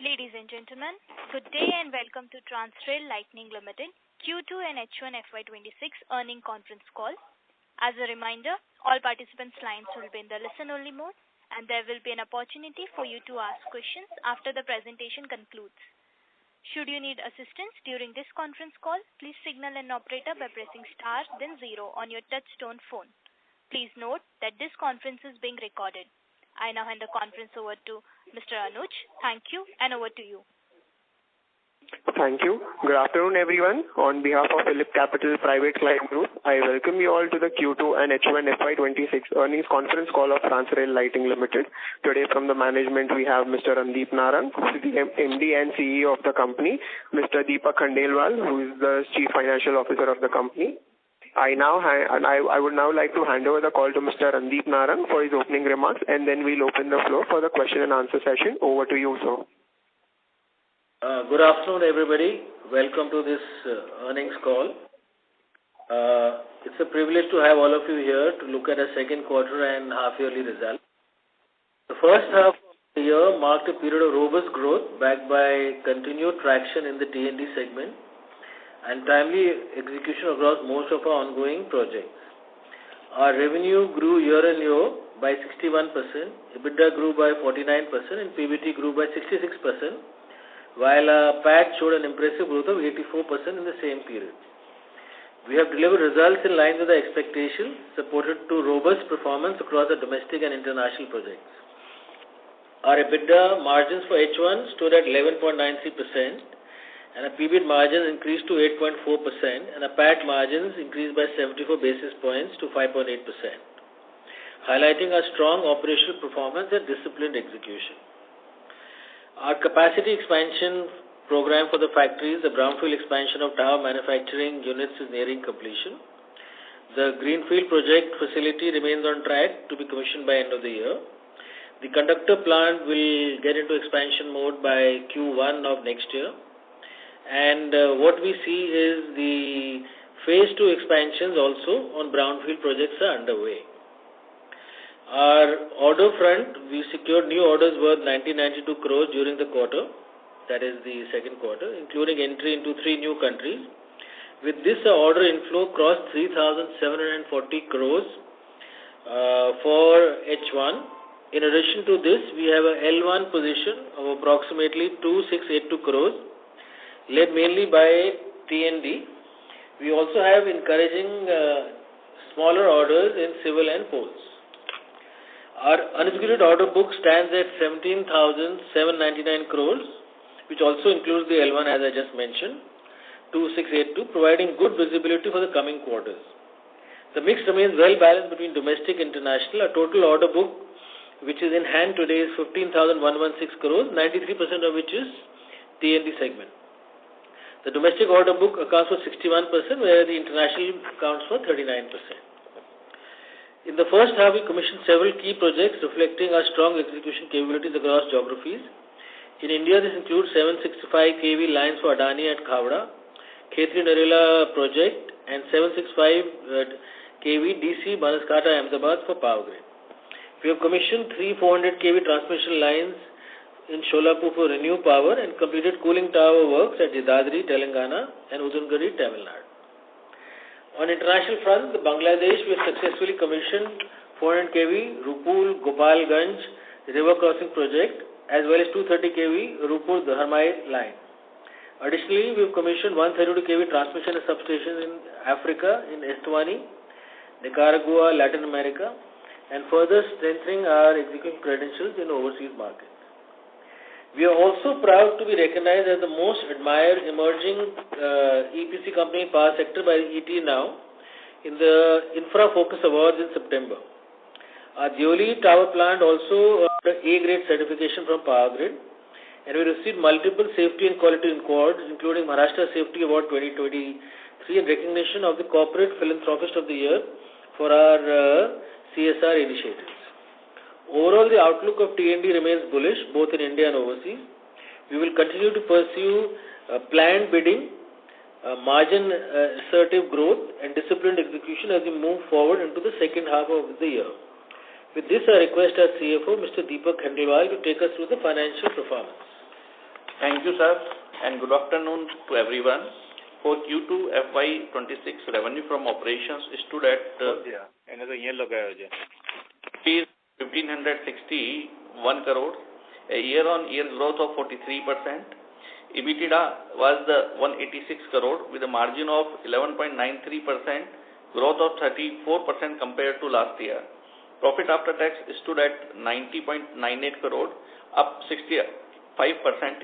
Ladies and gentlemen, good day and welcome to Transrail Lightning Limited Q2 and H1FY26 earning conference call. As a reminder, all participants' lines will be in the listen-only mode, and there will be an opportunity for you to ask questions after the presentation concludes. Should you need assistance during this conference call, please signal an operator by pressing star then 0 on your touch-tone phone. Please note that this conference is being recorded. I now hand the conference over to Mr. Anuj. Thank you, and over to you. Thank you. Good afternoon, everyone. On behalf of Phillip Capital Private Client Group, I welcome you all to the Q2 and H1FY26 earnings conference call of Transrail Lighting Limited. Today from the management, we have Mr. Randeep Narang, who is the MD and CEO of the company, Mr. Deepak Khandelwal, who is the Chief Financial Officer of the company. I would now like to hand over the call to Mr. Randeep Narang for his opening remarks, and then we'll open the floor for the question and answer session. Over to you, sir. Good afternoon, everybody. Welcome to this earnings call. It's a privilege to have all of you here to look at a second quarter and half-yearly result. The first half of the year marked a period of robust growth backed by continued traction in the T&D segment and timely execution across most of our ongoing projects. Our revenue grew year-on-year by 61%, EBITDA grew by 49%, and PBT grew by 66%, while our PAT showed an impressive growth of 84% in the same period. We have delivered results in line with our expectations, supported to robust performance across the domestic and international projects. Our EBITDA margins for H1 stood at 11.93%, and our PBT margins increased to 8.4%, and our PAT margins increased by 74 basis points to 5.8%, highlighting our strong operational performance and disciplined execution. Our capacity expansion program for the factories, the brownfield expansion of tower manufacturing units is nearing completion. The greenfield project facility remains on track to be commissioned by end of the year. The conductor plant will get into expansion mode by Q1 of next year. And what we see is the phase 2 expansions also on brownfield projects are underway. Our order front, we secured new orders worth 1992 crores during the quarter, that is the second quarter, including entry into 3 new countries. With this, our order inflow crossed 3,740 crores for H1. In addition to this, we have a L1 position of approximately 2,682 crores, led mainly by T&D. We also have encouraging smaller orders in civil and poles. Our unexecuted order book stands at 17,799 crores, which also includes the L1 as I just mentioned, 2682, providing good visibility for the coming quarters. The mix remains well balanced between domestic and international. Our total order book, which is in hand today, is 15,116 crores, 93% of which is T&D segment. The domestic order book accounts for 61%, where the international accounts for 39%. In the first half, we commissioned several key projects reflecting our strong execution capabilities across geographies. In India, this includes 765 kV lines for Adani at Khavda, Khetri-Narela project, and 765 kV DC Banaskantha Ahmedabad for Power Grid. We have commissioned 3 400 kV transmission lines in Sholapur for Renew Power and completed cooling tower works at Yadadri, Telangana and Udungari, Tamil Nadu. On international front, the Bangladesh, we have successfully commissioned 400 kV Rupul Gopalganj river crossing project as well as 230 kV Rupur Dharmai line. Additionally, we have commissioned 132 kV transmission and substations in Africa, in Eswatini, Nicaragua, Latin America, and further strengthening our execution credentials in overseas markets. We are also proud to be recognized as the most admired emerging EPC company in power sector by ET Now in the Infra Focus Awards in September. Our Deoli Tower Plant also earned A-grade certification from Power Grid, and we received multiple safety and quality awards, including Maharashtra Safety Award 2023 and recognition of the Corporate Philanthropist of the Year for our CSR initiatives. Overall, the outlook of T&D remains bullish, both in India and overseas. We will continue to pursue planned bidding, margin assertive growth, and disciplined execution as we move forward into the second half of the year. With this, I request our CFO, Mr. Deepak Khandelwal, to take us through the financial performance. Thank you, sir, and good afternoon to everyone. For Q2FY26, revenue from operations stood at rupees 1,561 crore, a year-on-year growth of 43%. EBITDA was the 186 crore with a margin of 11.93%, growth of 34% compared to last year. Profit after tax stood at 90.98 crore, up 65%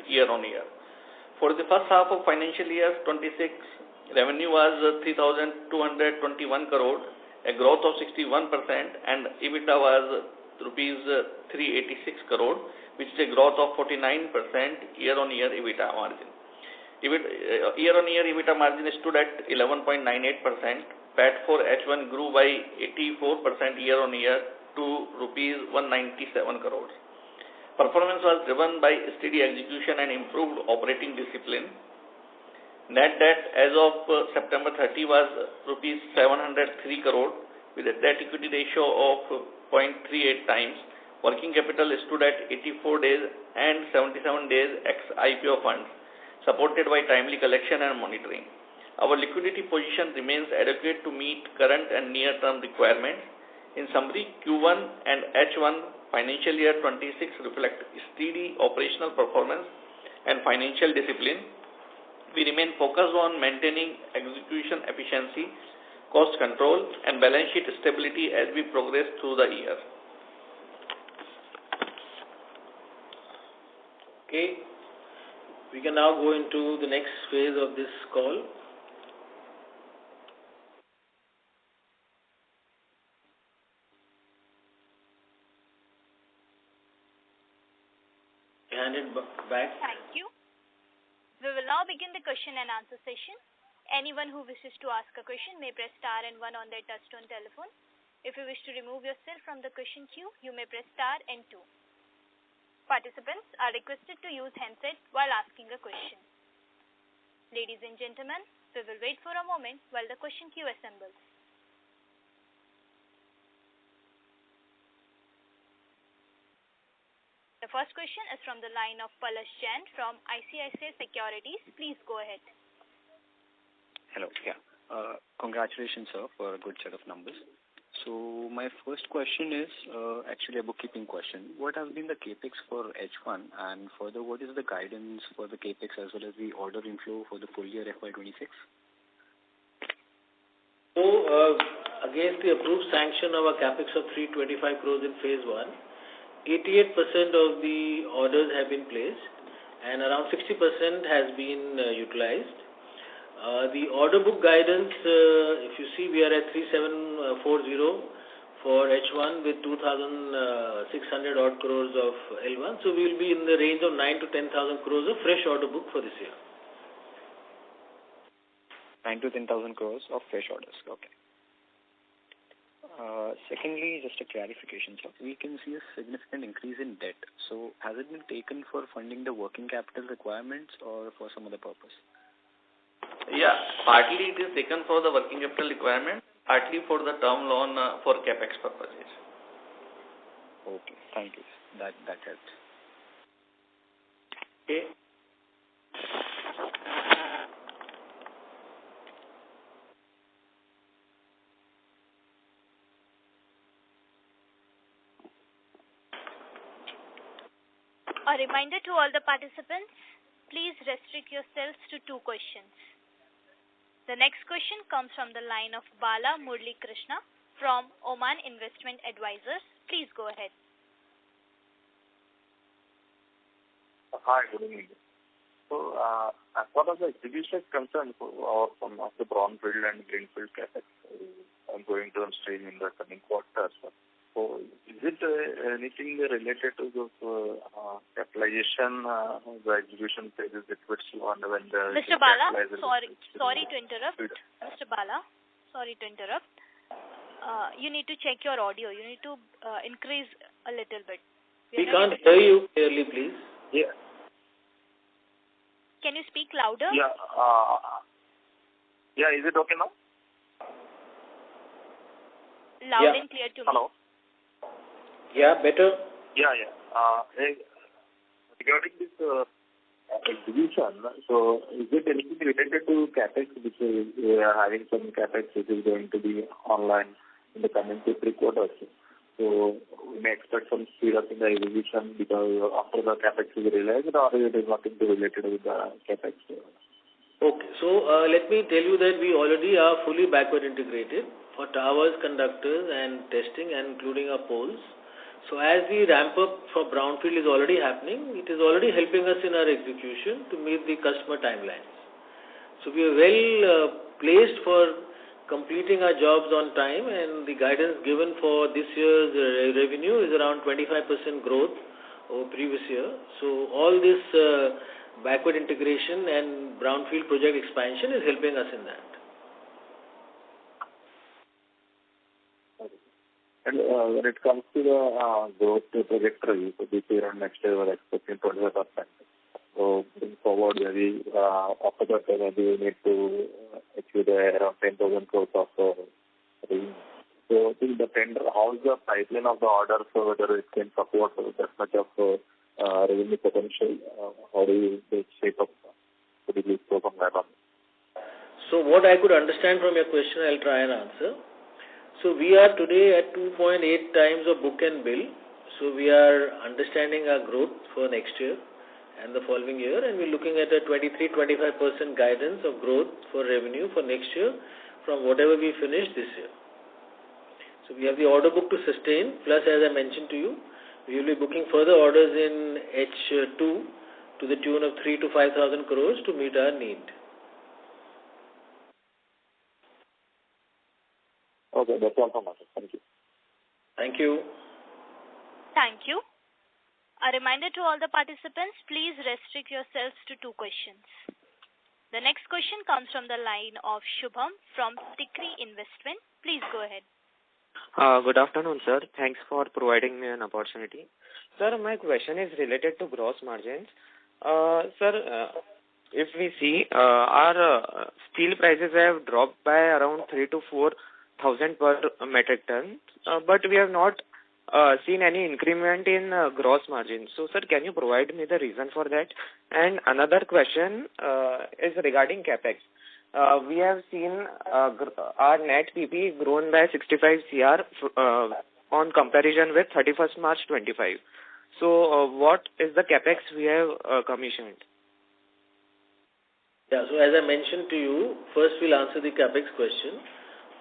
year-on-year. For the first half of financial year 26, revenue was 3,221 crore, a growth of 61%, and EBITDA was rupees 386 crore, which is a growth of 49% year-on-year EBITDA margin. Year-on-year EBITDA margin stood at 11.98%. PAT for H1 grew by 84% year-on-year to rupees 197 crores. Performance was driven by steady execution and improved operating discipline. Net debt as of September 30 was rupees 703 crore with a debt equity ratio of 0.38 times. Working capital stood at 84 days and 77 days ex-IPO funds, supported by timely collection and monitoring. Our liquidity position remains adequate to meet current and near-term requirements. In summary, Q1 and H1 financial year 26 reflect steady operational performance and financial discipline. We remain focused on maintaining execution efficiency, cost control, and balance sheet stability as we progress through the year. Okay, we can now go into the next phase of this call. Hand it back. Thank you. We will now begin the question and answer session. Anyone who wishes to ask a question may press star and 1 on their touchtone telephone. If you wish to remove yourself from the question queue, you may press star and 2. Participants are requested to use handset while asking a question. Ladies and gentlemen, we will wait for a moment while the question queue assembles. The first question is from the line of Palash Jain from ICICI Securities. Please go ahead. Hello. Yeah. Congratulations, sir, for a good set of numbers. So my first question is actually a bookkeeping question. What has been the capex for H1, and further, what is the guidance for the capex as well as the order inflow for the full year FY26? So, against the approved sanction of a capex of 325 crores in phase 1, 88% of the orders have been placed and around 60% has been utilized. The order book guidance, if you see, we are at 3740 for H1 with 2,600 odd crores of L1. So we will be in the range of 9 to 10,000 crores of fresh order book for this year. 9 to 10,000 crores of fresh orders. Okay. Secondly, just a clarification, sir. We can see a significant increase in debt. So has it been taken for funding the working capital requirements or for some other purpose? Yeah, partly it is taken for the working capital requirement, partly for the term loan for capex purposes. Okay, thank you. That helps. Okay. A reminder to all the participants, please restrict yourselves to 2 questions. The next question comes from the line of Bala Murli Krishna from Oman Investment Advisors. Please go ahead. Hi, good evening. So, as far as the execution is concerned, from the brownfield and greenfield capex going to stream in the coming quarters, so is it anything related to the capitalization, the execution phases it would slow on when the... Mr. Bala, sorry to interrupt. Mr. Bala, sorry to interrupt. You need to check your audio. You need to increase a little bit. We can't hear you clearly, please. Yeah. Can you speak louder? Yeah. Yeah, is it okay now? Loud and clear to me. Hello? Yeah, better. Yeah. Regarding this execution, so is it anything related to CapEx, which we are having some CapEx which is going to be online in the coming 2-3 quarters? So we may expect some speed up in the execution because after the CapEx is realized, or it is nothing to related with the CapEx? Okay, so let me tell you that we already are fully backward integrated for towers, conductors and testing, and including our poles. So as we ramp up for brownfield is already happening, it is already helping us in our execution to meet the customer timelines. So we are well placed for completing our jobs on time, and the guidance given for this year's revenue is around 25% growth over previous year. So all this backward integration and brownfield project expansion is helping us in that. And when it comes to the growth trajectory, so this year and next year we're expecting 25%. So going forward, maybe after that, maybe we need to achieve around 10,000 crores of revenue. So I think the tender, how is the pipeline of the orders, so whether it can support that much of revenue potential? How do you shape up? Could you please throw some light on? So what I could understand from your question, I'll try and answer. So we are today at 2.8 times of book and bill. So we are understanding our growth for next year and the following year, and we're looking at a 23-25% guidance of growth for revenue for next year from whatever we finished this year. So we have the order book to sustain, plus as I mentioned to you, we will be booking further orders in H2 to the tune of 3,000 to 5,000 crores to meet our need. Okay, that's all from us. Thank you. Thank you. Thank you. A reminder to all the participants, please restrict yourselves to 2 questions. The next question comes from the line of Shubham from Tikri Investment. Please go ahead. Good afternoon, sir. Thanks for providing me an opportunity. Sir, my question is related to gross margins. Sir, if we see our steel prices have dropped by around 3,000 to 4,000 per metric ton, but we have not seen any increment in gross margin. So, sir, can you provide me the reason for that? And another question is regarding CapEx. We have seen our net PP grown by 65 CR on comparison with 31st March 25. So, what is the CapEx we have commissioned? Yeah, so as I mentioned to you, first we'll answer the CapEx question.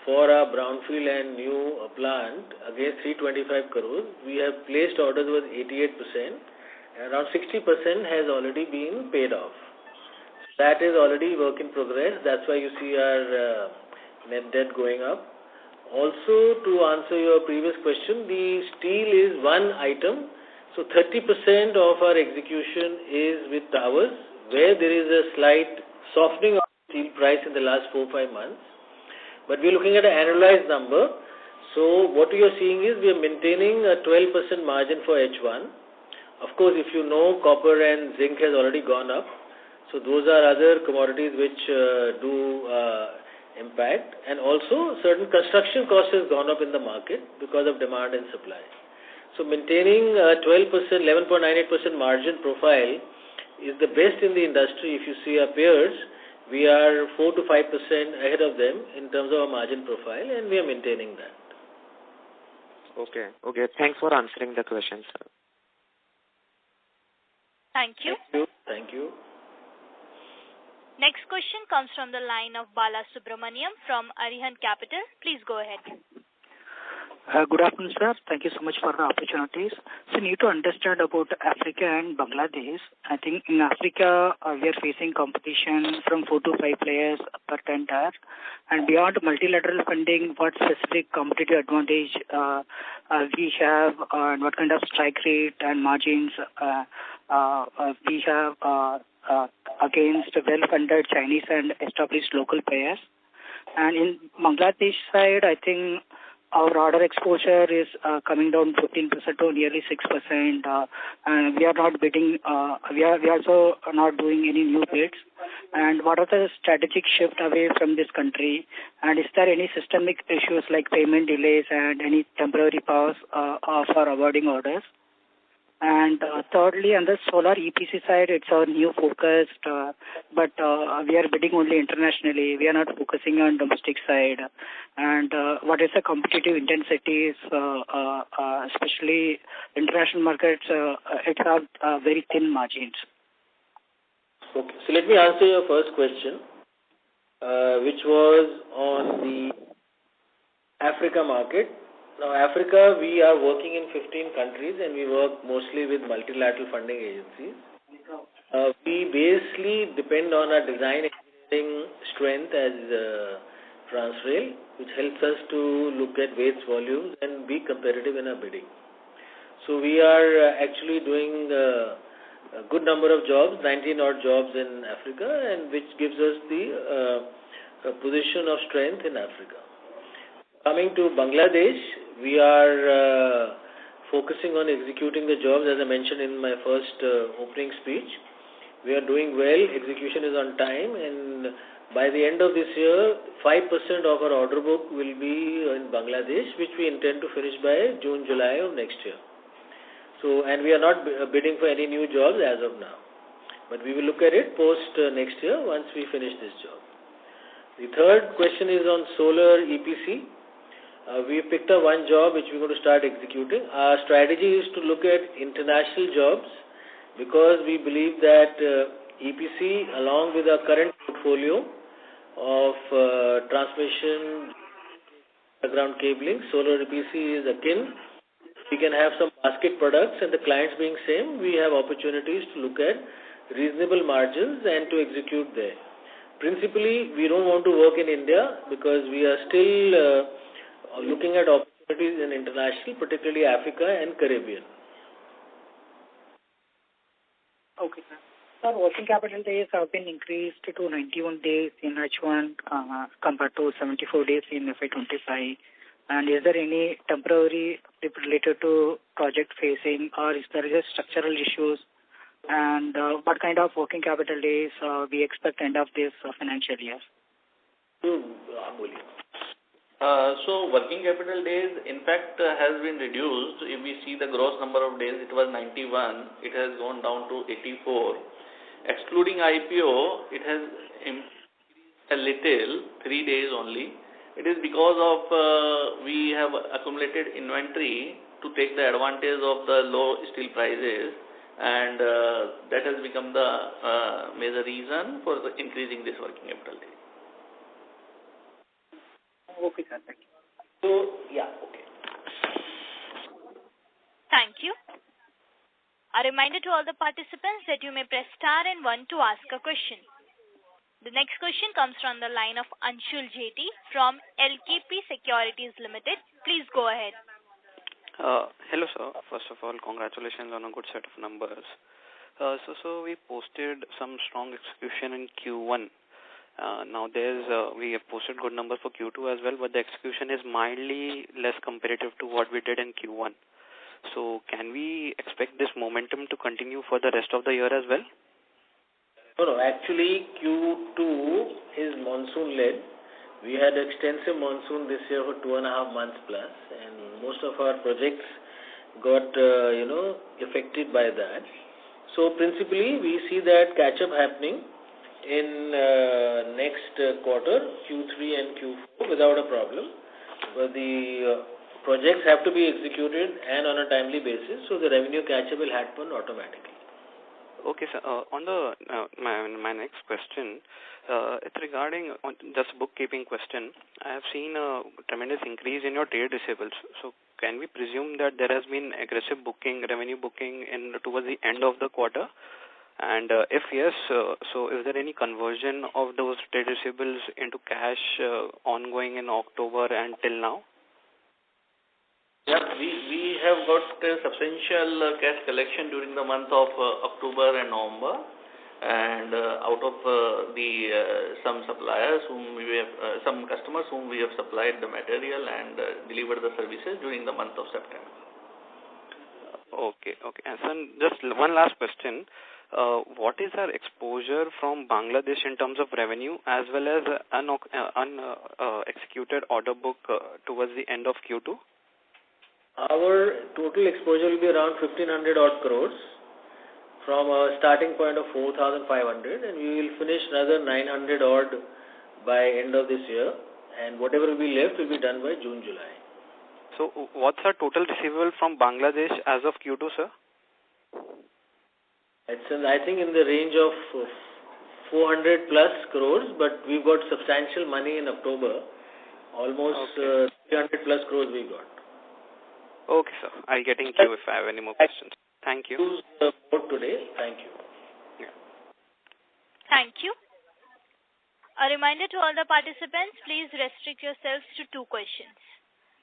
For our brownfield and new plant, against 325 crores, we have placed orders with 88%, and around 60% has already been paid off. That is already work in progress. That's why you see our net debt going up. Also, to answer your previous question, the steel is one item. So 30% of our execution is with towers, where there is a slight softening of steel price in the last 4-5 months. But we're looking at an annualized number. So what we are seeing is we are maintaining a 12% margin for H1. Of course, if you know, copper and zinc has already gone up. So those are other commodities which do impact. And also, certain construction costs has gone up in the market because of demand and supply. So maintaining a 12%, 11.98% margin profile is the best in the industry. If you see our peers, we are 4 to 5% ahead of them in terms of our margin profile, and we are maintaining that. Okay. Thanks for answering the question, sir. Thank you. Thank you. Next question comes from the line of Bala Subramaniam from Arihant Capital. Please go ahead. Good afternoon, sir. Thank you so much for the opportunities. So, you need to understand about Africa and Bangladesh. I think in Africa, we are facing competition from 4 to 5 players per tender. And beyond multilateral funding, what specific competitive advantage we have, and what kind of strike rate and margins we have against well-funded Chinese and established local players. And in Bangladesh side, I think our order exposure is coming down 15% to nearly 6%. And we are not bidding. We are also not doing any new bids. And what are the strategic shift away from this country? And is there any systemic issues like payment delays and any temporary pause for awarding orders? And thirdly, on the solar EPC side, it's our new focus, but we are bidding only internationally. We are not focusing on domestic side. And what is the competitive intensities, especially international markets, it have very thin margins. Okay, so let me answer your first question, which was on the Africa market. Now, Africa, we are working in 15 countries and we work mostly with multilateral funding agencies. We basically depend on our design engineering strength as Transrail, which helps us to look at weights, volumes and be competitive in our bidding. So we are actually doing a good number of jobs, 19 odd jobs in Africa, and which gives us the position of strength in Africa. Coming to Bangladesh, we are focusing on executing the jobs as I mentioned in my first opening speech. We are doing well, execution is on time, and by the end of this year, 5% of our order book will be in Bangladesh, which we intend to finish by June, July of next year. So, and we are not bidding for any new jobs as of now. But we will look at it post next year once we finish this job. The third question is on solar EPC. We picked up one job which we're going to start executing. Our strategy is to look at international jobs because we believe that EPC, along with our current portfolio of transmission, underground cabling, solar EPC is akin. We can have some basket products and the clients being same, we have opportunities to look at reasonable margins and to execute there. Principally, we don't want to work in India because we are still looking at opportunities in international, particularly Africa and Caribbean. Okay, sir. Sir, working capital days have been increased to 91 days in H1 compared to 74 days in FY25. And is there any temporary dip related to project phasing or is there just structural issues? And what kind of working capital days we expect end of this financial year? So working capital days, in fact, has been reduced. If we see the gross number of days, it was 91. It has gone down to 84. Excluding IPO, it has increased a little, 3 days only. It is because of we have accumulated inventory to take the advantage of the low steel prices, and that has become the major reason for the increasing this working capital days. Okay, sir. Thank you. So, yeah, okay. Thank you. A reminder to all the participants that you may press star and 1 to ask a question. The next question comes from the line of Anshul Jeti from LKP Securities Limited. Please go ahead. Hello, sir. First of all, congratulations on a good set of numbers. So we posted some strong execution in Q1. Now we have posted good numbers for Q2 as well, but the execution is mildly less comparative to what we did in Q1. So can we expect this momentum to continue for the rest of the year as well? No, actually Q2 is monsoon-led. We had extensive monsoon this year for 2.5 months plus, and most of our projects got, affected by that. So principally, we see that catch-up happening in next quarter, Q3 and Q4, without a problem. But the projects have to be executed and on a timely basis, so the revenue catch-up will happen automatically. Okay, sir. On the my next question, it's regarding just bookkeeping question. I have seen a tremendous increase in your trade receivables. So can we presume that there has been aggressive booking, revenue booking towards the end of the quarter? And if yes, so is there any conversion of those trade receivables into cash ongoing in October and till now? Yeah, we have got substantial cash collection during the month of October and November, and out of some suppliers some customers whom we have supplied the material and delivered the services during the month of September. Okay. And just one last question. What is our exposure from Bangladesh in terms of revenue as well as executed order book towards the end of Q2? Our total exposure will be around 1500 odd crores from a starting point of 4500, and we will finish another 900 odd by end of this year, and whatever will be left will be done by June, July. So what's our total receivable from Bangladesh as of Q2, sir? It's I think in the range of 400 plus crores, but we've got substantial money in October. Almost 300 plus crores we got. Okay, sir. I'll get in queue if I have any more questions. Thank you. Use the board today. Thank you. Yeah. Thank you. A reminder to all the participants, please restrict yourselves to 2 questions.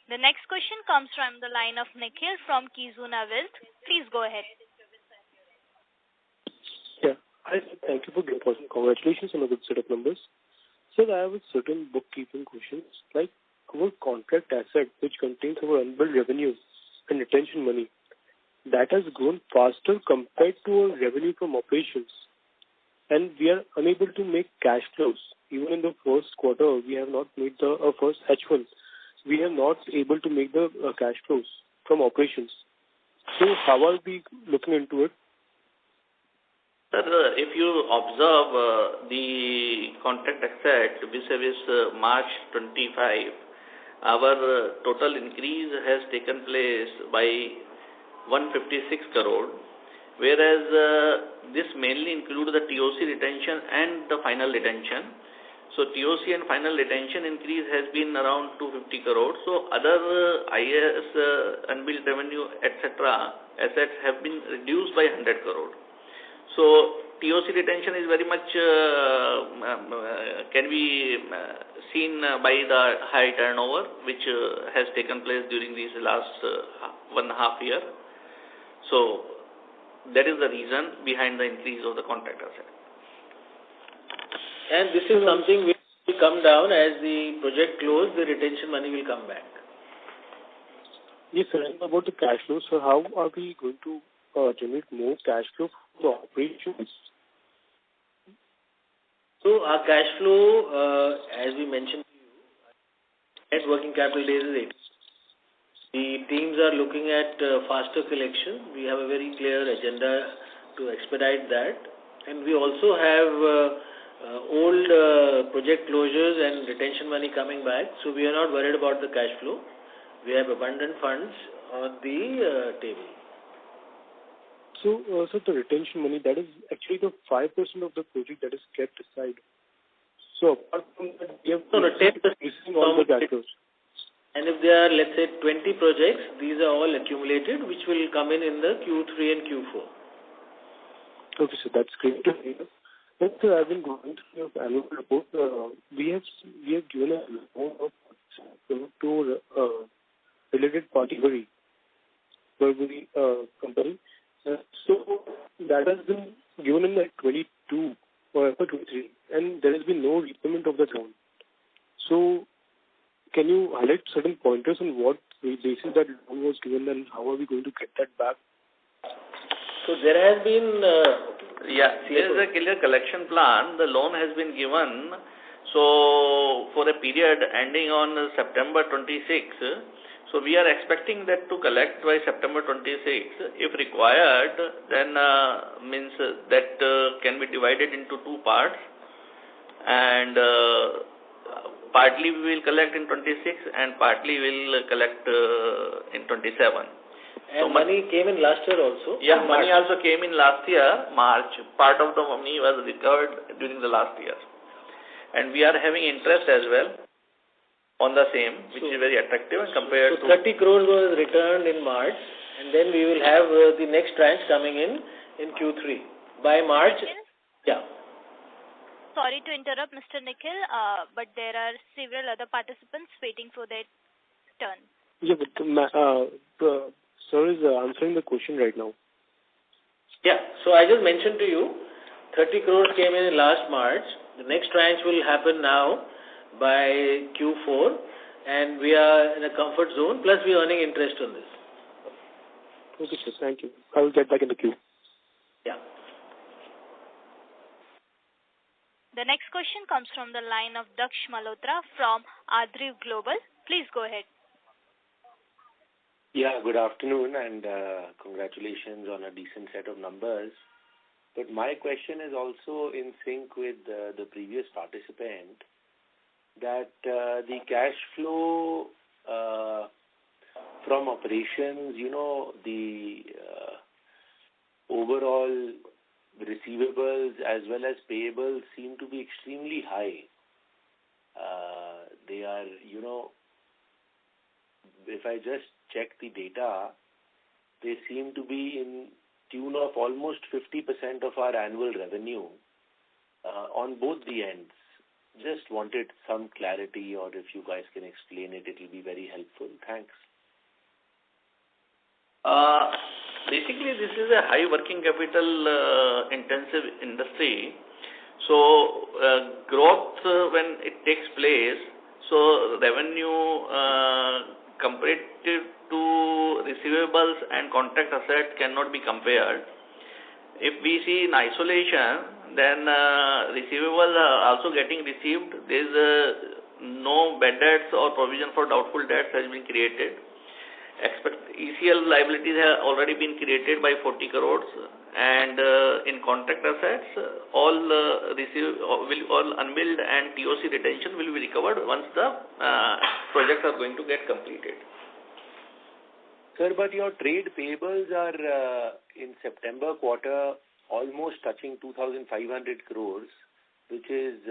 The next question comes from the line of Nikhil from Kizuna Wealth. Please go ahead. Yeah. Hi, thank you for the opportunity. Congratulations on a good set of numbers. Sir, I have a certain bookkeeping questions. Like our contract asset, which contains our unbilled revenues and retention money, that has grown faster compared to our revenue from operations. And we are unable to make cash flows. Even in the first quarter, we have not made the first H1. We are not able to make the cash flows from operations. So how are we looking into it? Sir, if you observe the contract asset vis-a-vis March 25, our total increase has taken place by 156 crore, whereas this mainly includes the TOC retention and the final retention. So TOC and final retention increase has been around 250 crore. So other IS, unbilled revenue, etc. assets have been reduced by 100 crore. So TOC retention is very much can be seen by the high turnover which has taken place during these last 1.5 years. So that is the reason behind the increase of the contract asset. And this is something which will come down as the project closes, the retention money will come back. Yes, sir. And about the cash flow, so how are we going to generate more cash flow for operations? So our cash flow, as we mentioned to you, net working capital days is 8. The teams are looking at faster collection. We have a very clear agenda to expedite that. And we also have old project closures and retention money coming back. So we are not worried about the cash flow. We have abundant funds on the table. So, the retention money, that is actually the 5% of the project that is kept aside. So, apart from that, we have all the cash flows. And if there are, let's say, 20 projects, these are all accumulated, which will come in the Q3 and Q4. Okay, so that's great to hear. And sir, I've been going through your annual report. We have given a report to related party Burberry company. So that has been given in like 22 or 23, and there has been no repayment of the loan. So can you highlight certain pointers on what basis that loan was given and how are we going to get that back? So there has been... there is a clear collection plan. The loan has been given. So for a period ending on September 26, so we are expecting that to collect by September 26. If required, then means that can be divided into 2 parts. And partly we will collect in 26 and partly we will collect in 27. And so money came in last year also? Yeah, money also came in last year, March. Part of the money was recovered during the last year. And we are having interest as well on the same, which is very attractive and compared to... 30 crores was returned in March, and then we will have the next tranche coming in Q3. By March, Sorry to interrupt, Mr. Nikhil, but there are several other participants waiting for their turn. Yeah, but sir is answering the question right now. Yeah, so I just mentioned to you, 30 crores came in last March. The next tranche will happen now by Q4, and we are in a comfort zone, plus we are earning interest on this. Okay, sir, thank you. I will get back in the queue. Yeah. The next question comes from the line of Daksh Malhotra from Adriv Global. Please go ahead. Yeah, good afternoon, and congratulations on a decent set of numbers. But my question is also in sync with the previous participant, that the cash flow from operations, the overall receivables as well as payables seem to be extremely high. They are, if I just check the data, they seem to be in tune of almost 50% of our annual revenue on both the ends. Just wanted some clarity, or if you guys can explain it, it will be very helpful. Thanks. Basically, this is a high working capital intensive industry. So growth when it takes place, so revenue comparative to receivables and contract asset cannot be compared. If we see in isolation, then receivables are also getting received. There is no bad debts or provision for doubtful debts has been created. ECL liabilities have already been created by 40 crores, and in contract assets, all unbilled and TOC retention will be recovered once the projects are going to get completed. Sir, but your trade payables are in September quarter almost touching 2,500 crores, which is,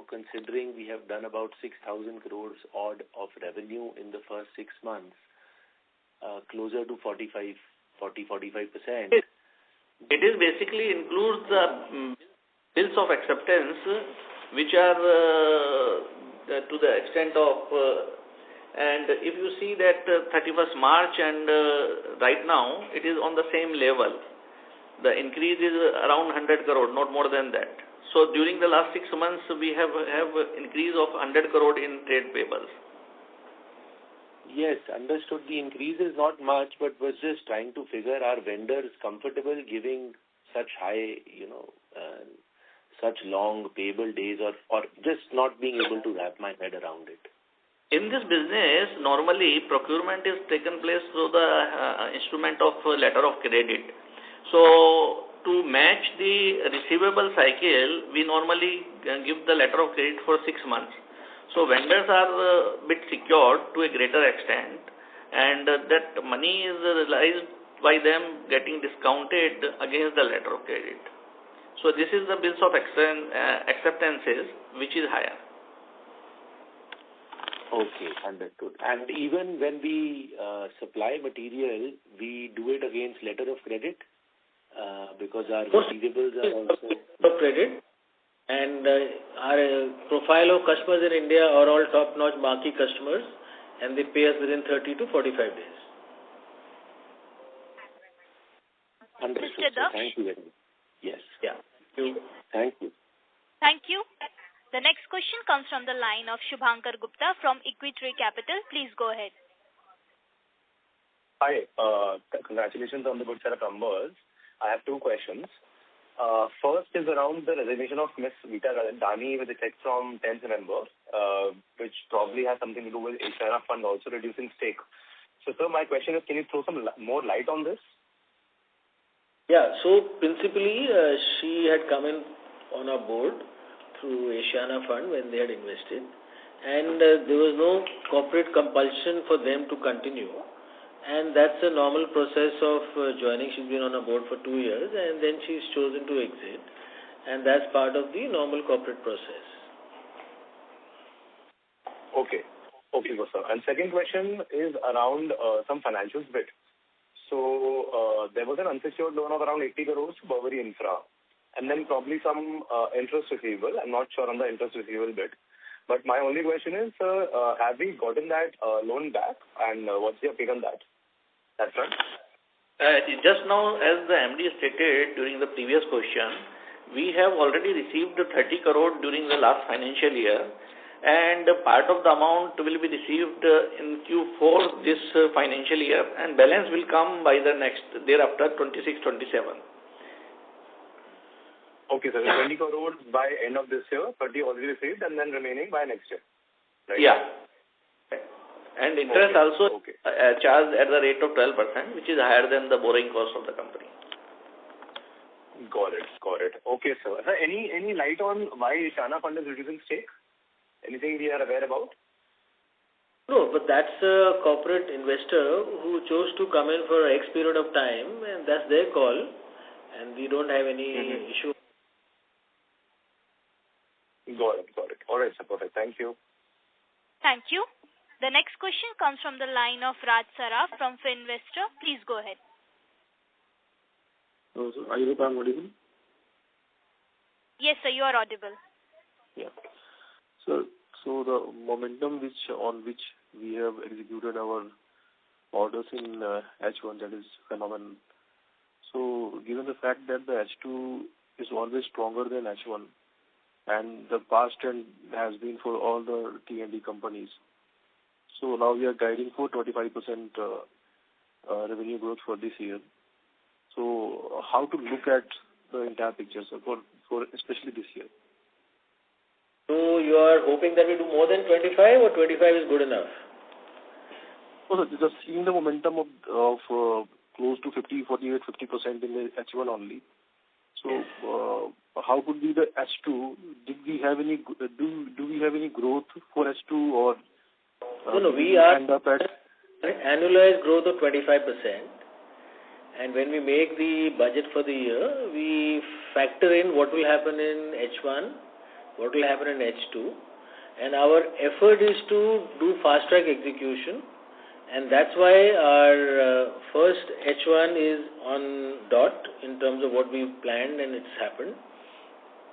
considering we have done about 6,000 crores odd of revenue in the first 6 months, closer to 45%. It is basically includes the bills of acceptance, which are to the extent of, and if you see that 31st March and right now, it is on the same level. The increase is around 100 crore, not more than that. So during the last 6 months, we have increase of 100 crore in trade payables. Yes, understood. The increase is not much, but was just trying to figure, are vendors comfortable giving such high, such long payable days, or just not being able to wrap my head around it? In this business, normally procurement is taken place through the instrument of letter of credit. So to match the receivable cycle, we normally give the letter of credit for 6 months. So vendors are a bit secured to a greater extent, and that money is realized by them getting discounted against the letter of credit. So this is the bills of acceptances, which is higher. Okay, understood. And even when we supply material, we do it against letter of credit because our receivables are also of credit. And our profile of customers in India are all top-notch marquee customers, and they pay us within 30 to 45 days. Understood. Mr. Daksh? Thank you very much. Yes. Yeah. Thank you. Thank you. The next question comes from the line of Shubhankar Gupta from Equitree Capital. Please go ahead. Hi. Congratulations on the good set of numbers. I have 2 questions. First is around the resignation of Ms. Vita Dani with effect from 10th November, which probably has something to do with Asiana Fund also reducing stake. So, sir, my question is, can you throw some more light on this? Yeah, so principally, she had come in on our board through Asiana Fund when they had invested, and there was no corporate compulsion for them to continue. And that's a normal process of joining. She's been on a board for 2 years, and then she's chosen to exit. And that's part of the normal corporate process. Okay, good, sir. And second question is around some financials bit. So there was an unsecured loan of around 80 crores to Burberry Infra, and then probably some interest receivable. I'm not sure on the interest receivable bit. But my only question is, have we gotten that loan back, and what's your take on that? That's right. Just now, as the MD stated during the previous question, we have already received 30 crore during the last financial year, and part of the amount will be received in Q4 this financial year, and balance will come by the next, thereafter, 26-27. Okay, so 20 crores by end of this year, 30 already received, and then remaining by next year. Right? Yeah. And interest also charged at the rate of 12%, which is higher than the borrowing cost of the company. Got it. Okay, sir. Sir, any light on why China Fund is reducing stake? Anything we are aware about? No, but that's a corporate investor who chose to come in for X period of time, and that's their call, and we don't have any issue. Got it. All right, sir. Perfect. Thank you. Thank you. The next question comes from the line of Raj Saraf from Finvestor. Please go ahead. So are you audible? Yes, sir, you are audible. Yeah. So the momentum on which we have executed our orders in H1, that is phenomenal. So given the fact that the H2 is always stronger than H1, and the past trend has been for all the T&D companies. So now we are guiding for 25% revenue growth for this year. So how to look at the entire picture, sir, for especially this year? So you are hoping that we do more than 25, or 25 is good enough? So just seeing the momentum of close to 50% in the H1 only. So how could be the H2? Did we have any? Do we have any growth for H2 or? No. We are annualized growth of 25%. And when we make the budget for the year, we factor in what will happen in H1, what will happen in H2, and our effort is to do fast-track execution, and that's why our first H1 is on dot in terms of what we planned, and it's happened.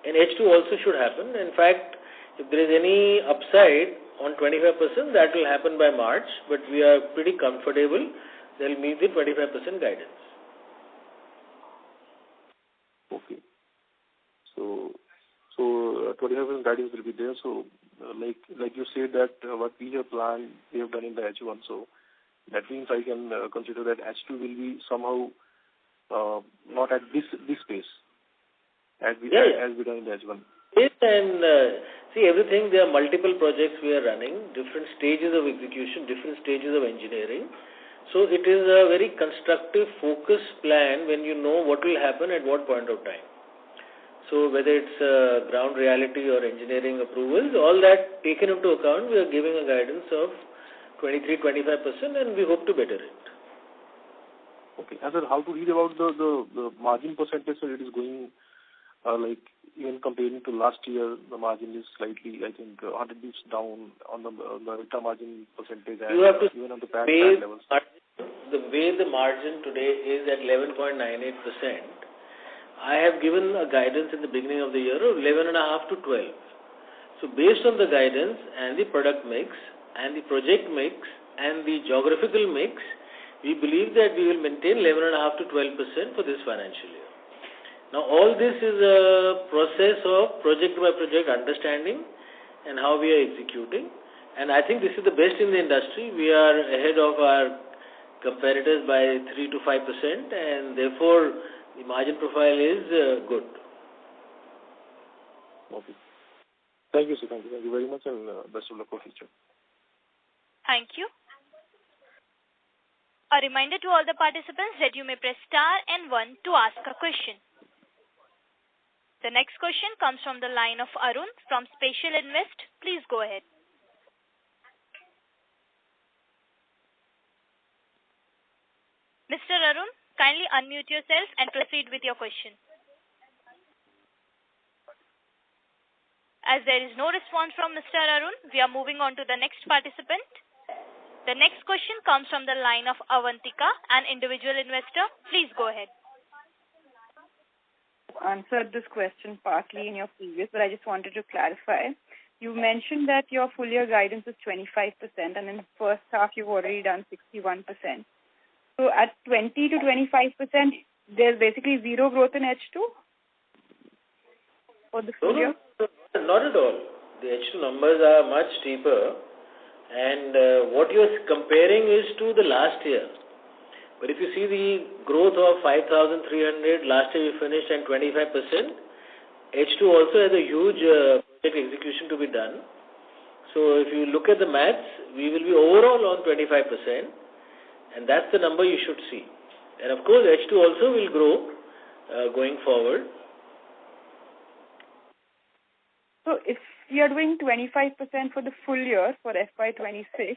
And H2 also should happen. In fact, if there is any upside on 25%, that will happen by March, but we are pretty comfortable they'll meet the 25% guidance. Okay. So 25% guidance will be there. So, like you said that what we have planned, we have done in the H1. So that means I can consider that H2 will be somehow not at this pace as we done in the H1. Yes, and see everything. There are multiple projects we are running, different stages of execution, different stages of engineering. So it is a very constructive, focused plan when you know what will happen at what point of time. So whether it's ground reality or engineering approvals, all that taken into account, we are giving a guidance of 23-25%, and we hope to better it. Okay. And sir, how to read about the margin percentage? So it is going like even comparing to last year, the margin is slightly, I think, 100 basis down on the EBITDA margin percentage, and you have to even on the PAT levels. The way the margin today is at 11.98%, I have given a guidance in the beginning of the year of 11.5 to 12. So based on the guidance and the product mix and the project mix and the geographical mix, we believe that we will maintain 11.5 to 12% for this financial year. Now all this is a process of project by project understanding and how we are executing, and I think this is the best in the industry. We are ahead of our competitors by 3 to 5%, and therefore the margin profile is good. Okay. Thank you, sir. Thank you very much, and best of luck for future. Thank you. A reminder to all the participants that you may press star and 1 to ask a question. The next question comes from the line of Arun from Special Invest. Please go ahead. Mr. Arun, kindly unmute yourself and proceed with your question. As there is no response from Mr. Arun, we are moving on to the next participant. The next question comes from the line of Avantika, an individual investor. Please go ahead. Answered this question partly in your previous, but I just wanted to clarify. You mentioned that your full year guidance is 25%, and in the first half you've already done 61%. So at 20 to 25%, there's basically zero growth in H2 for the full year? No, not at all. The H2 numbers are much steeper, and what you're comparing is to the last year. But if you see the growth of 5,300, last year we finished at 25%. H2 also has a huge project execution to be done. So if you look at the maths, we will be overall on 25%, and that's the number you should see. And of course, H2 also will grow going forward. So if we are doing 25% for the full year for FY26,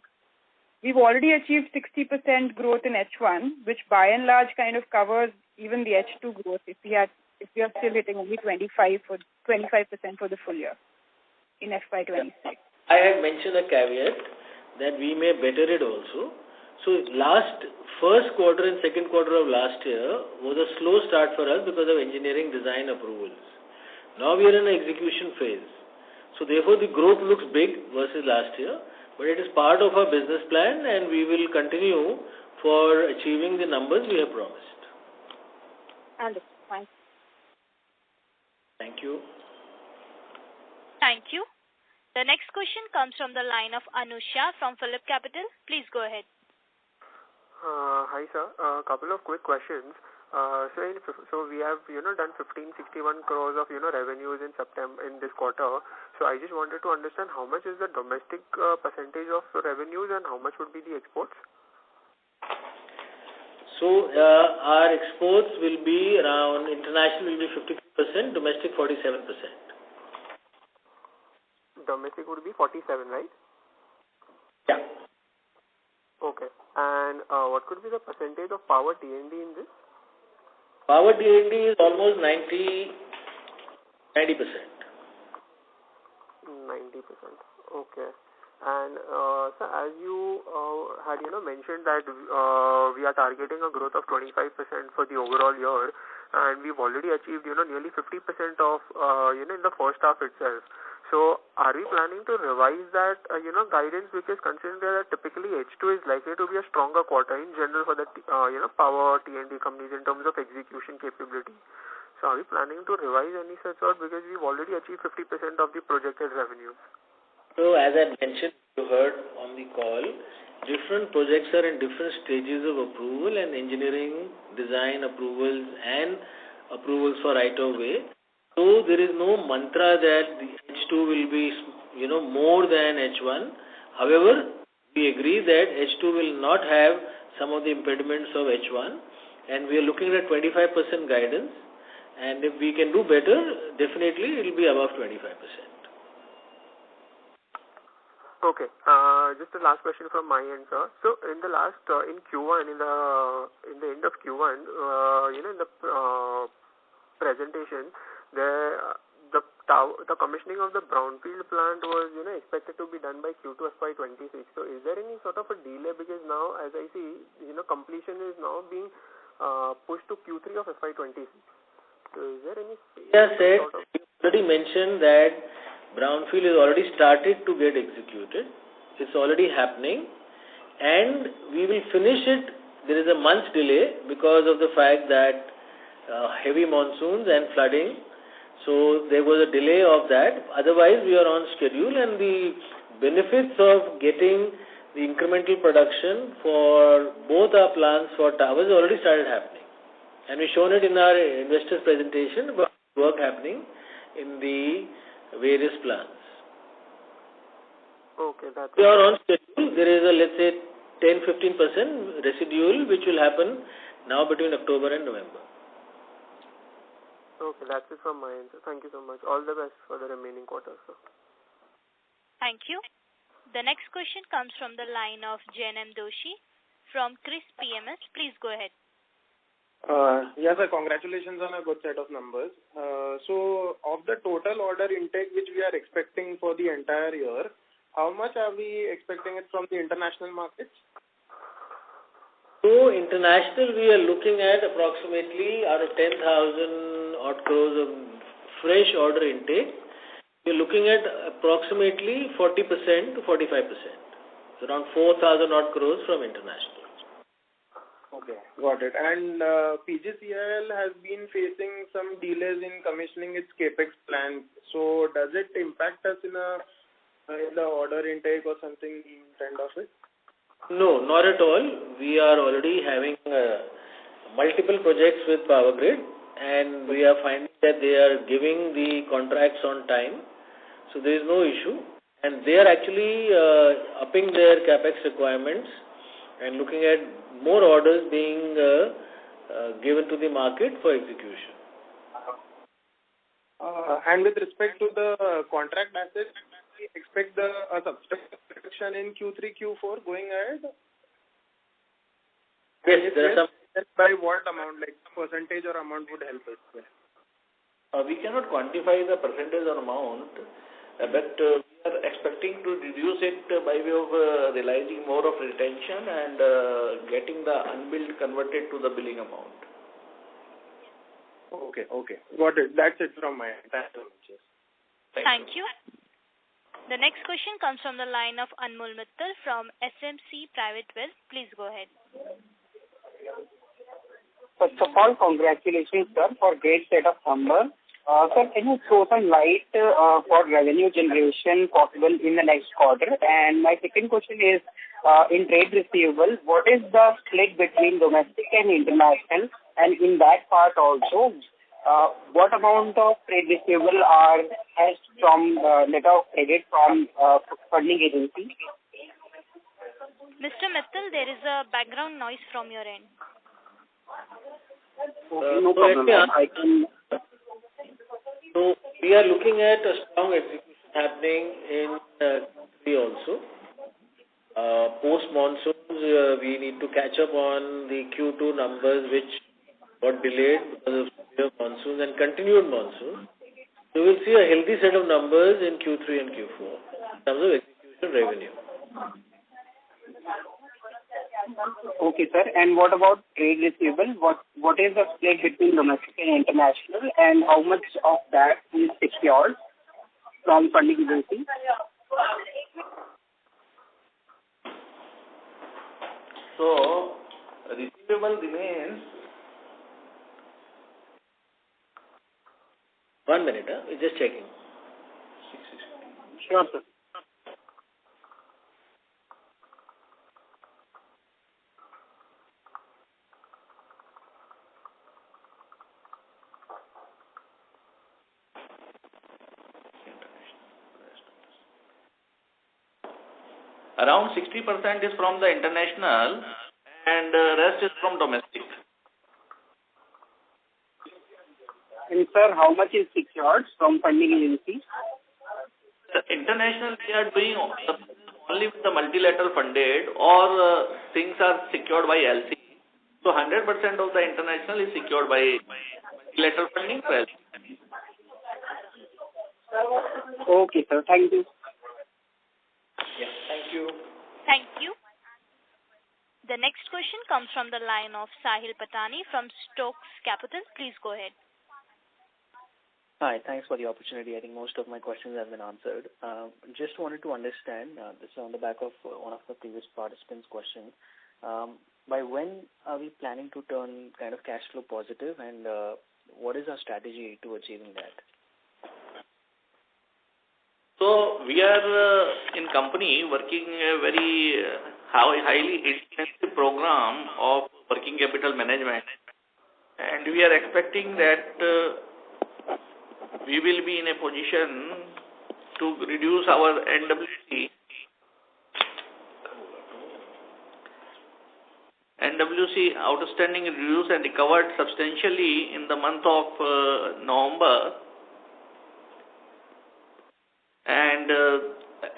we've already achieved 60% growth in H1, which by and large kind of covers even the H2 growth if we are still hitting only 25% for the full year in FY26. I had mentioned a caveat that we may better it also. So first quarter and second quarter of last year was a slow start for us because of engineering design approvals. Now we are in an execution phase. So therefore the growth looks big versus last year, but it is part of our business plan and we will continue for achieving the numbers we have promised. Understood. Fine. Thank you. Thank you. The next question comes from the line of Anusha from Phillip Capital. Please go ahead. Hi sir, a couple of quick questions. So we have done 1561 crores of revenues in September in this quarter. So I just wanted to understand how much is the domestic percentage of revenues and how much would be the exports. So our exports will be around, international will be 53%, domestic 47%. Domestic would be 47, right? Yeah. Okay. And what could be the percentage of power T&D in this? Power T&D is almost 90%. 90%. Okay. And sir, as you had mentioned that we are targeting a growth of 25% for the overall year, and we've already achieved nearly 50% of in the first half itself. So are we planning to revise that guidance, because considering that typically H2 is likely to be a stronger quarter in general for the power T&D companies in terms of execution capability? So are we planning to revise any such sort, because we've already achieved 50% of the projected revenues? So as I mentioned, you heard on the call, different projects are in different stages of approval and engineering design approvals and approvals for right of way. So there is no mantra that the H2 will be more than H1. However, we agree that H2 will not have some of the impediments of H1, and we are looking at 25% guidance, and if we can do better, definitely it will be above 25%. Okay. Just a last question from my end, sir. So in the last in Q1, in the end of Q1, in the presentation, the commissioning of the brownfield plant was expected to be done by Q2FY26. So is there any sort of a delay, because now as I see completion is now being pushed to Q3 of FY26. So is there any? Yes, sir. You already mentioned that brownfield is already started to get executed. It's already happening, and we will finish it. There is a month's delay because of the fact that heavy monsoons and flooding. So there was a delay of that. Otherwise, we are on schedule, and the benefits of getting the incremental production for both our plants for towers already started happening. And we've shown it in our investors presentation about work happening in the various plants. Okay, that's we are on schedule. There is a, let's say, 10-15% residual which will happen now between October and November. Okay, that's it from my end, sir. Thank you so much. All the best for the remaining quarters, sir. Thank you. The next question comes from the line of Janam Doshi from Chris PMS. Please go ahead. Yes, sir. Congratulations on a good set of numbers. So, of the total order intake which we are expecting for the entire year, how much are we expecting it from the international markets? So, international, we are looking at approximately out of 10,000 odd crores of fresh order intake. We are looking at approximately 40% to 45%. So, around 4,000 odd crores from international. Okay, got it. And PGCIL has been facing some delays in commissioning its capex plan. So, does it impact us in the order intake or something kind of it? No, not at all. We are already having multiple projects with Power Grid, and we are finding that they are giving the contracts on time. So there is no issue. and they are actually upping their capex requirements and looking at more orders being given to the market for execution. And with respect to the contract assets, we expect the substantial reduction in Q3, Q4 going ahead? Yes, there are some. By what amount, like percentage or amount would help us? We cannot quantify the percentage or amount, but we are expecting to reduce it by way of realizing more of retention and getting the unbilled converted to the billing amount. Okay. Got it. That's it from my end. Thank you. Thank you. The next question comes from the line of Anmol Mittal from SMC Private Wealth. Please go ahead. First of all, congratulations, sir, for great set of numbers. Sir, can you throw some light for revenue generation possible in the next quarter? And my second question is, in trade receivable, what is the split between domestic and international? And in that part also, what amount of trade receivable are hedged from letter of credit from funding agency? Mr. Mittal, there is a background noise from your end. No problem. So we are looking at a strong execution happening in Q3 also. Post monsoons, we need to catch up on the Q2 numbers, which got delayed because of severe monsoons and continued monsoons. So we'll see a healthy set of numbers in Q3 and Q4 in terms of execution revenue. Okay, sir. And what about trade receivable? What is the split between domestic and international, and how much of that is secured from funding agency? So, receivable remains. 1 minute, we're just checking. Sure, sir. Around 60% is from the international and rest is from domestic. And sir, how much is secured from funding agency? The international we are doing only with the multilateral funded or things are secured by LC. So 100% of the international is secured by multilateral funding for LC. Okay, sir. Thank you. Yeah, thank you. Thank you. The next question comes from the line of Sahil Patani from Stokes Capital. Please go ahead. Hi, thanks for the opportunity. I think most of my questions have been answered. Just wanted to understand, this is on the back of one of the previous participants' questions. By when are we planning to turn kind of cash flow positive, and what is our strategy to achieving that? So we are in company working a very highly intensive program of working capital management, and we are expecting that we will be in a position to reduce our NWC outstanding reduced and recovered substantially in the month of November, and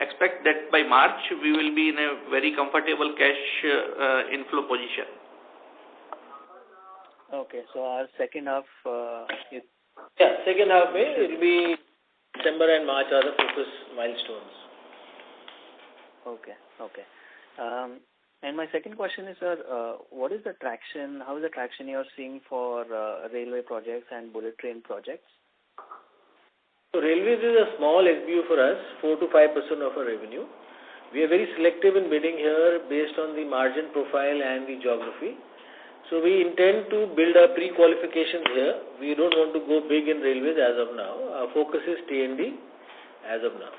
expect that by March we will be in a very comfortable cash inflow position. Okay, so our second half second half it will be December and March are the focus milestones. Okay. And my second question is, sir, what is the traction? How is the traction you are seeing for railway projects and bullet train projects? So railways is a small SBU for us, 4 to 5% of our revenue. We are very selective in bidding here based on the margin profile and the geography. So we intend to build our pre-qualifications here. We don't want to go big in railways as of now. Our focus is T&D as of now.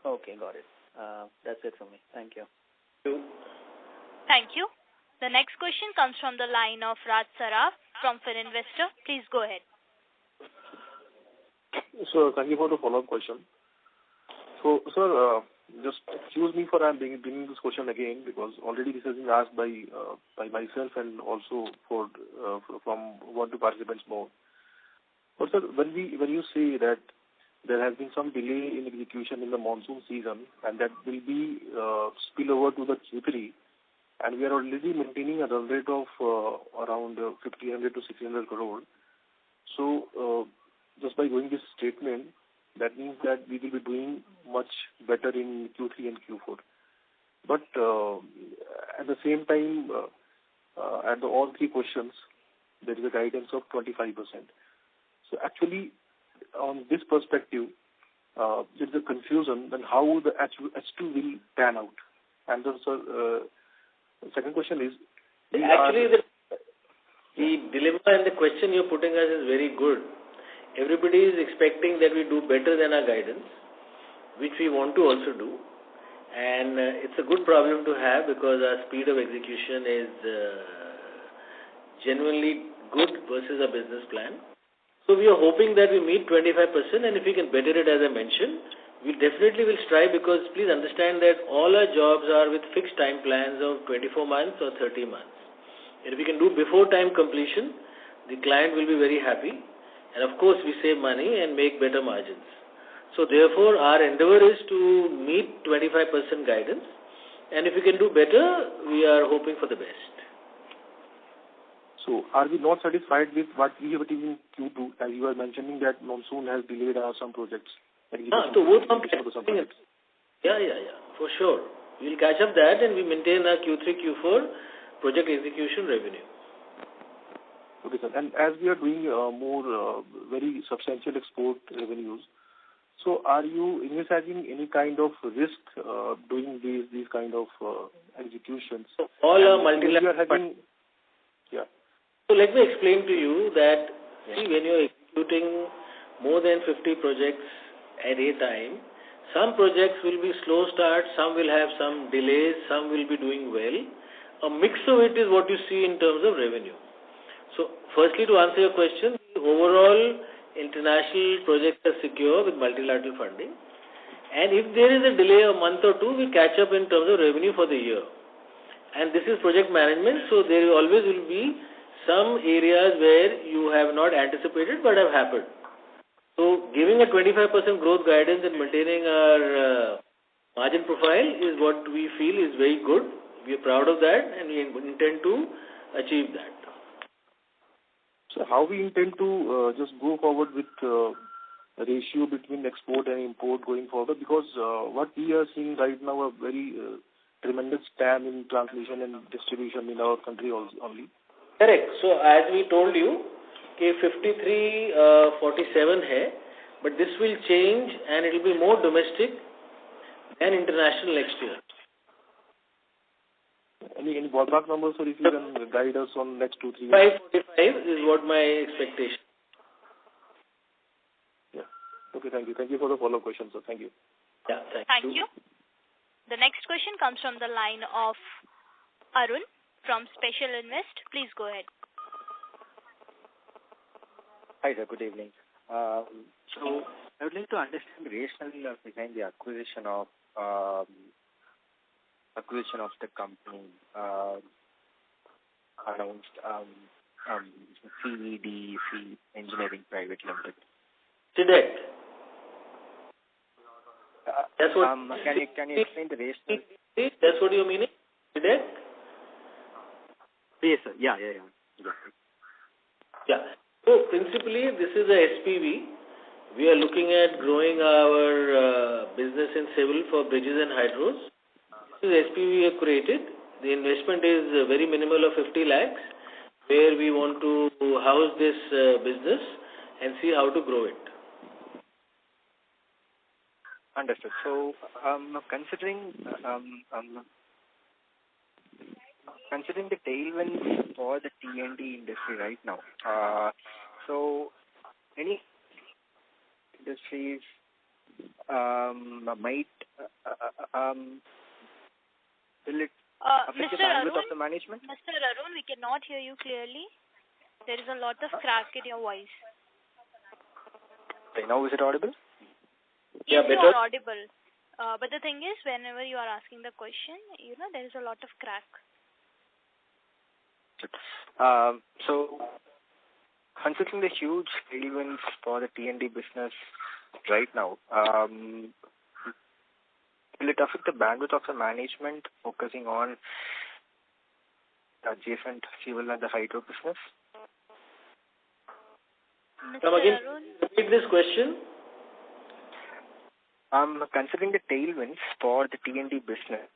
Okay, got it. That's it from me. Thank you. Thank you. The next question comes from the line of Raj Saraf from Fininvestor. Please go ahead. So thank you for the follow-up question. So, sir, just excuse me for bringing this question again, because already this has been asked by myself and also from one or two participants more. But sir, when you say that there has been some delay in execution in the monsoon season, and that will be spill over to the Q3, and we are already maintaining a run rate of around 1,500 to 600 crore. So, just by going this statement, that means that we will be doing much better in Q3 and Q4. But at the same time, at all three questions, there is a guidance of 25%. So actually, on this perspective, there is a confusion on how the H2 will pan out. And the second question is... Actually, the dilemma and the question you're putting us is very good. Everybody is expecting that we do better than our guidance, which we want to also do. And it's a good problem to have, because our speed of execution is genuinely good versus our business plan. So we are hoping that we meet 25%, and if we can better it, as I mentioned, we definitely will strive, because please understand that all our jobs are with fixed time plans of 24 months or 30 months. And if we can do before time completion, the client will be very happy. And of course, we save money and make better margins. So therefore, our endeavor is to meet 25% guidance. And if we can do better, we are hoping for the best. So are we not satisfied with what we have achieved in Q2, as you were mentioning that monsoon has delayed some projects? So work on projects. Yeah, for sure. We'll catch up that, and we maintain our Q3, Q4 project execution revenue. Okay, sir. And as we are doing more very substantial export revenues, so are you envisaging any kind of risk doing these kind of executions? So all our multilateral... Yeah. So let me explain to you that, see, when you're executing more than 50 projects at a time, some projects will be slow start, some will have some delays, some will be doing well. A mix of it is what you see in terms of revenue. So firstly, to answer your question, the overall international projects are secure with multilateral funding. And if there is a delay a month or two, we catch up in terms of revenue for the year. And this is project management, so there always will be some areas where you have not anticipated but have happened. So giving a 25% growth guidance and maintaining our margin profile is what we feel is very good. We are proud of that, and we intend to achieve that. So how we intend to just go forward with a ratio between export and import going forward? Because what we are seeing right now a very tremendous TAM in transmission and distribution in our country only. Correct. So as we told you, 53-47 hai, but this will change and it will be more domestic and international next year. Any ballpark numbers, or if you can guide us on next 2-3 years? 545 is what my expectation. Yeah. Okay, thank you. Thank you for the follow-up question, sir. Thank you. Yeah, thank you. The next question comes from the line of Arun from Special Invest. Please go ahead. Hi, sir. Good evening. So I would like to understand the rationale behind the acquisition of the company announced CEDC Engineering Private Limited. Today. That's what. Can you explain the rationale? That's what you mean? Today? Yes, sir. Yeah. So principally, this is a SPV. We are looking at growing our business in civil for bridges and hydros. This is SPV we have created. The investment is very minimal of 50 lakhs, where we want to house this business and see how to grow it. Understood. So, considering the tailwinds for the T&D industry right now, so any industries might will it affect the bandwidth of the management? Mr. Arun, we cannot hear you clearly. There is a lot of crack in your voice. Okay, now is it audible? Yes, you are audible. But the thing is, whenever you are asking the question, there is a lot of crack. So, considering the huge tailwinds for the T&D business right now, will it affect the bandwidth of the management focusing on adjacent civil and the hydro business? Come again, repeat this question. Considering the tailwinds for the T&D business,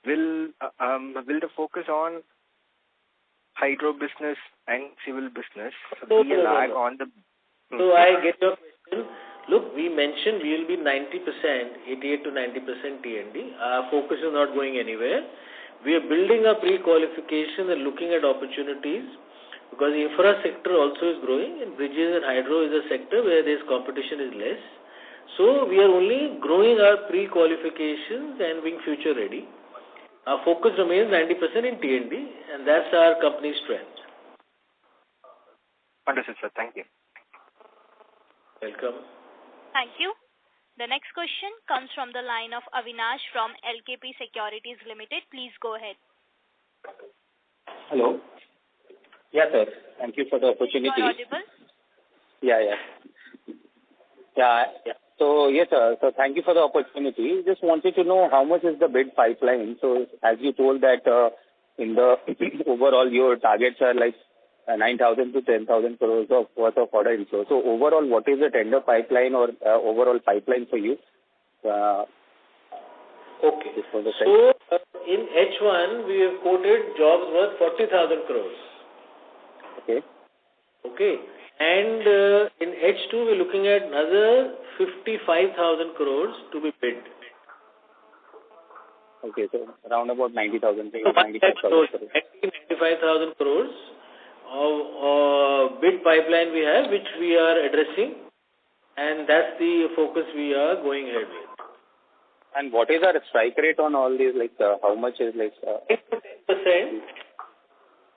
will the focus on hydro business and civil business be a lag on the... So I get your question. Look, we mentioned we will be 90%, 88 to 90% T&D. Our focus is not going anywhere. We are building a pre-qualification and looking at opportunities because the infra sector also is growing and bridges and hydro is a sector where this competition is less. So we are only growing our pre-qualifications and being future ready. Our focus remains 90% in T&D and that's our company's strength. Understood, sir. Thank you. Welcome. Thank you. The next question comes from the line of Avinash from LKP Securities Limited. Please go ahead. Hello. Yeah, sir. Thank you for the opportunity. You are audible? Yeah. So, yes, sir. So, thank you for the opportunity. Just wanted to know how much is the bid pipeline. So, as you told that in the overall your targets are like 9,000 to 10,000 crores of worth of order inflow. So, overall, what is the tender pipeline or overall pipeline for you? Okay. So, in H1, we have quoted jobs worth 40,000 crores. Okay. And in H2, we're looking at another 55,000 crores to be bid. Okay, so around about 90,000 crores. 95,000 crores of bid pipeline we have, which we are addressing, and that's the focus we are going ahead with. And what is our strike rate on all these? Like, how much is like? 10%.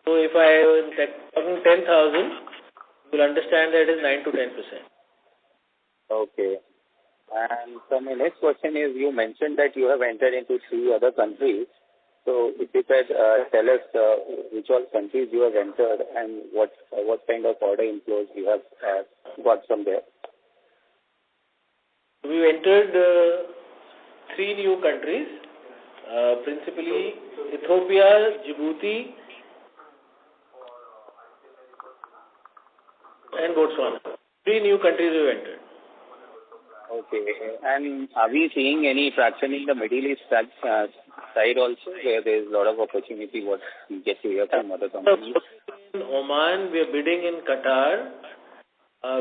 So if I am talking 10,000, you'll understand that it is 9 to 10%. Okay. And so my next question is, you mentioned that you have entered into 3 other countries. So if you could tell us which all countries you have entered and what kind of order inflows you have got from there. We entered 3 new countries, principally Ethiopia, Djibouti, and Botswana. 3 new countries we entered. Okay. And are we seeing any traction in the Middle East side also, where there is a lot of opportunity what we get to hear from other companies? In Oman, we are bidding in Qatar.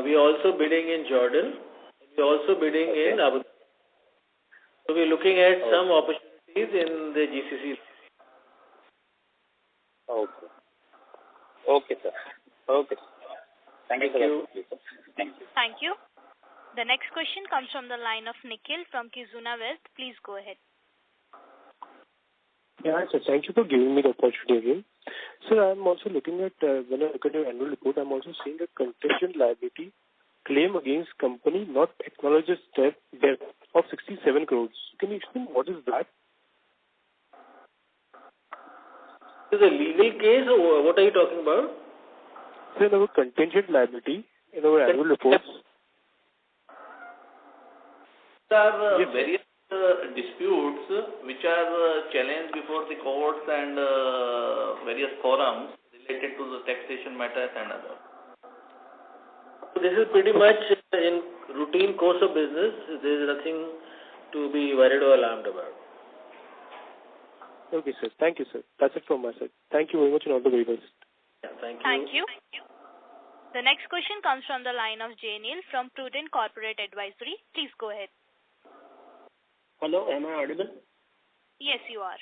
We are also bidding in Jordan. We are also bidding in Abu Dhabi. So we are looking at some opportunities in the GCC. Okay. Okay, sir. Okay. Thank you. Thank you. The next question comes from the line of Nikhil from Kizuna Wealth. Please go ahead. Yeah, sir. Thank you for giving me the opportunity again. Sir, I'm also looking at, when I look at your annual report, I'm also seeing a contingent liability claim against company not acknowledges debt of 67 crores. Can you explain what is that? Is it a legal case or what are you talking about? Sir, our contingent liability in our annual reports. There are various disputes which are challenged before the courts and various forums related to the taxation matters and others. So this is pretty much in routine course of business. There is nothing to be worried or alarmed about. Okay, sir. Thank you, sir. That's it from my side. Thank you very much and all the very best. Yeah, thank you. Thank you. The next question comes from the line of Jay Neil from Prudent Corporate Advisory. Please go ahead. Hello, am I audible? Yes, you are.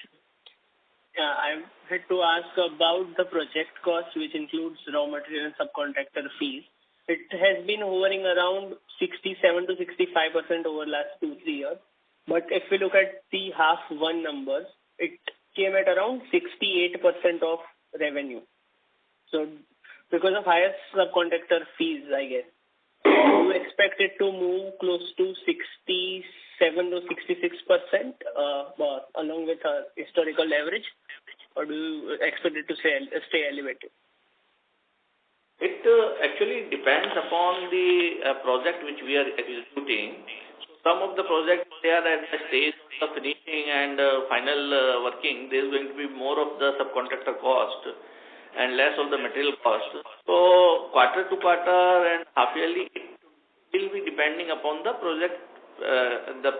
Yeah, I had to ask about the project cost, which includes raw material and subcontractor fees. It has been hovering around 67 to 65% over last 2-3 years. But if we look at the half one numbers, it came at around 68% of revenue. So because of higher subcontractor fees, I guess. Do you expect it to move close to 67 to 66% along with our historical average, or do you expect it to stay elevated? It actually depends upon the project which we are executing. Some of the projects, they are at the stage of finishing and final working. There is going to be more of the subcontractor cost and less of the material cost. So quarter to quarter and half yearly, it will be depending upon the project, the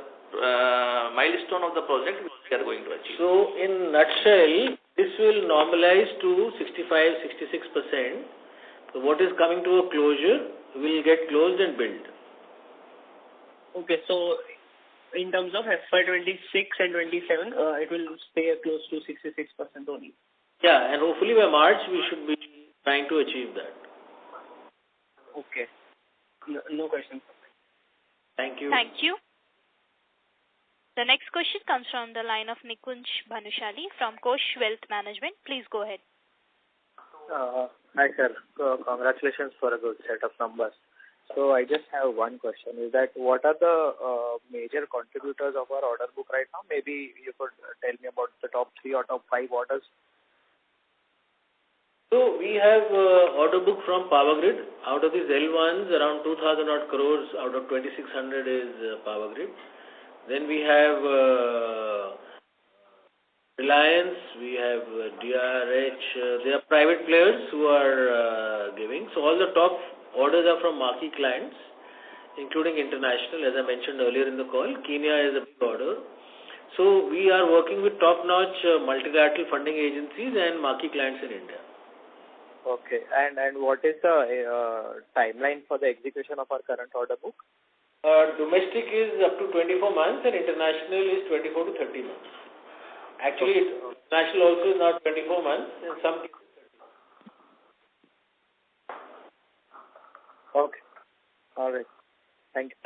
milestone of the project which we are going to achieve. So in nutshell, this will normalize to 65-66%. So what is coming to a closure will get closed and billed. Okay, so in terms of FY26 and 27, it will stay close to 66% only. Yeah, and hopefully by March we should be trying to achieve that. Okay. No questions. Thank you. Thank you. The next question comes from the line of Nikunj Bhanushali from Kosh Wealth Management. Please go ahead. Hi, sir. Congratulations for a good set of numbers. So I just have one question, is that what are the major contributors of our order book right now? Maybe you could tell me about the top 3 or top 5 orders. So we have order book from Power Grid. Out of these L1s, around 2,000 odd crores out of 2,600 is Power Grid. Then we have Reliance, we have DRH. They are private players who are giving. So all the top orders are from marquee clients, including international. As I mentioned earlier in the call, Kenya is a big order. So we are working with top-notch multilateral funding agencies and marquee clients in India. Okay. And what is the timeline for the execution of our current order book? Domestic is up to 24 months and international is 24 to 30 months. Actually, international also is not 24 months. In some cases, 30 months. Okay. All right. Thank you.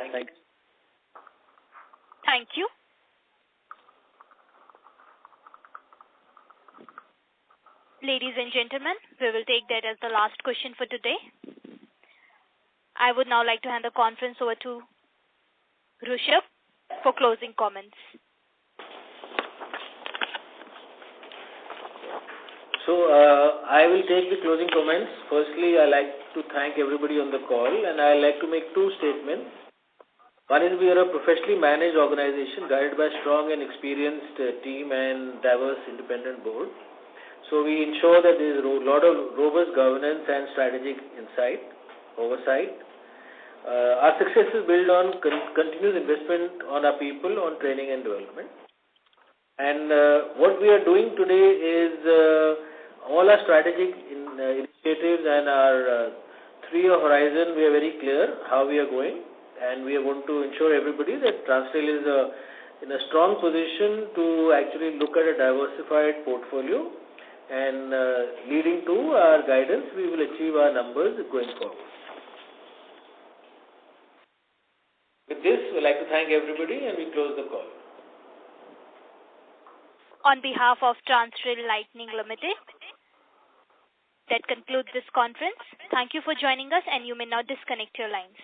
Thank you. Ladies and gentlemen, we will take that as the last question for today. I would now like to hand the conference over to Rishabh for closing comments. So I will take the closing comments. Firstly, I like to thank everybody on the call, and I like to make 2 statements. One is we are a professionally managed organization guided by a strong and experienced team and diverse independent board. So we ensure that there is a lot of robust governance and strategic oversight. Our success is built on continuous investment on our people, on training and development. And what we are doing today is all our strategic initiatives and our 3-year horizon, we are very clear how we are going, and we are going to ensure everybody that Transrail is in a strong position to actually look at a diversified portfolio, and leading to our guidance, we will achieve our numbers going forward. With this, we'd like to thank everybody, and we close the call. On behalf of Transrail Lightning Limited, that concludes this conference. Thank you for joining us, and you may now disconnect your lines.